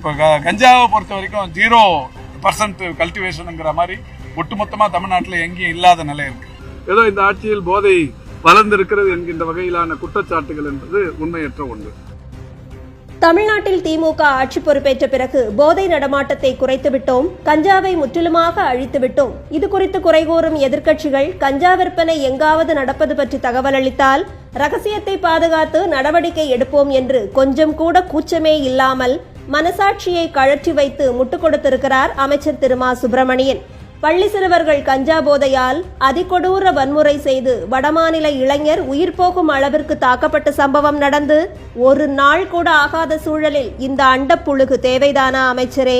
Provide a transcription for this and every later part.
இப்போ கஞ்சாவை பொறுத்த வரைக்கும் 0% கல்டிவேஷனுங்கிற மாதிரி ஒட்டுமொத்தமா தமிழ்நாட்டில் எங்கேயும் இல்லாத நிலை இருக்கு. ஏதோ இந்த ஆட்சியில் போதை வளர்ந்திருக்கிறது என்கின்ற வகையிலான குற்றச்சாட்டுகள் என்பது உண்மையற்ற ஒன்று. தமிழ்நாட்டில் திமுக ஆட்சி பொறுப்பேற்ற பிறகு போதை நடமாட்டத்தை குறைத்துவிட்டோம், கஞ்சாவை முற்றிலுமாக அழித்துவிட்டோம். இது குறித்து குறை கூறும் எதிர்க்கட்சிகள் கஞ்சா விற்பனை எங்காவது நடப்பது பற்றி தகவல் அளித்தால் ரகசியத்தை பாதுகாத்து நடவடிக்கை எடுப்போம் என்று கொஞ்சம் கூட கூச்சமே இல்லாமல் மனசாட்சியை கழற்றி வைத்து முட்டுக் கொடுத்திருக்கிறார் அமைச்சர் திரு மா சுப்பிரமணியன். பள்ளி சிறுவர்கள் கஞ்சா போதையால் அதிகொடூர வன்முறை செய்து வடமாநில இளைஞர் உயிர் போகும் அளவிற்கு தாக்கப்பட்ட சம்பவம் நடந்து ஒரு நாள் கூட ஆகாத சூழலில் இந்த அண்டப்புழுகு தேவைதானா அமைச்சரே?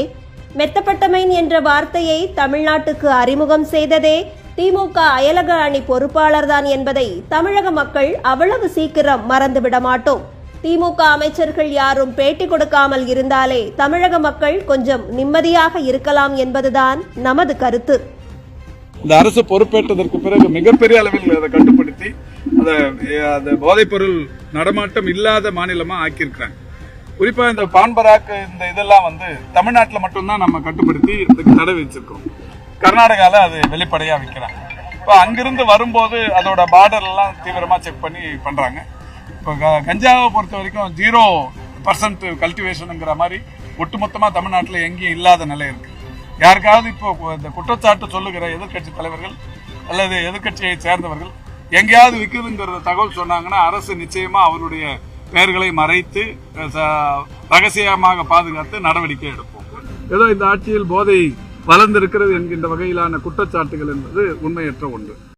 மெத்தப்பட்டமைன் என்ற வார்த்தையை தமிழ்நாட்டுக்கு அறிமுகம் செய்ததே திமுக அயலக அணி பொறுப்பாளர்தான் என்பதை தமிழக மக்கள் அவ்வளவு சீக்கிரம் மறந்துவிட மாட்டோம். திமுக அமைச்சர்கள் யாரும் பேட்டி கொடுக்காமல் இருந்தாலே தமிழக மக்கள் கொஞ்சம் நிம்மதியாக இருக்கலாம் என்பதுதான் நமது கருத்து. இந்த அரசு பொறுப்பேற்றதற்கு பிறகு மிகப்பெரிய அளவில் அதை கட்டுப்படுத்தி அதை போதைப்பொருள் நடமாட்டம் இல்லாத மாநிலமா ஆக்கியிருக்கிறாங்க. குறிப்பா இந்த பான்பராக்கு இந்த இதெல்லாம் தமிழ்நாட்டில் மட்டும்தான் நம்ம கட்டுப்படுத்தி இதுக்கு தடை வச்சிருக்கோம். கர்நாடகாவில் அது வெளிப்படையா விற்கிறாங்க. இப்போ அங்கிருந்து வரும்போது அதோட பார்டர் எல்லாம் தீவிரமா செக் பண்ணி பண்றாங்க. இப்போ கஞ்சாவை பொறுத்த வரைக்கும் 0% கல்டிவேஷனுங்கிற மாதிரி ஒட்டுமொத்தமா தமிழ்நாட்டில் எங்கேயும் இல்லாத நிலை இருக்கு. யாருக்காவது இப்போ இந்த குற்றச்சாட்டு சொல்லுகிற எதிர்கட்சி தலைவர்கள் அல்லது எதிர்கட்சியை சேர்ந்தவர்கள் எங்கேயாவது விற்குதுங்கிற தகவல் சொன்னாங்கன்னா அரசு நிச்சயமா அவருடைய பெயர்களை மறைத்து ரகசியமாக பாதுகாத்து நடவடிக்கை எடுப்போம். ஏதோ இந்த ஆட்சியில் போதை வளர்ந்திருக்கிறது என்கின்ற வகையிலான குற்றச்சாட்டுகள் என்பது உண்மையற்ற ஒன்று.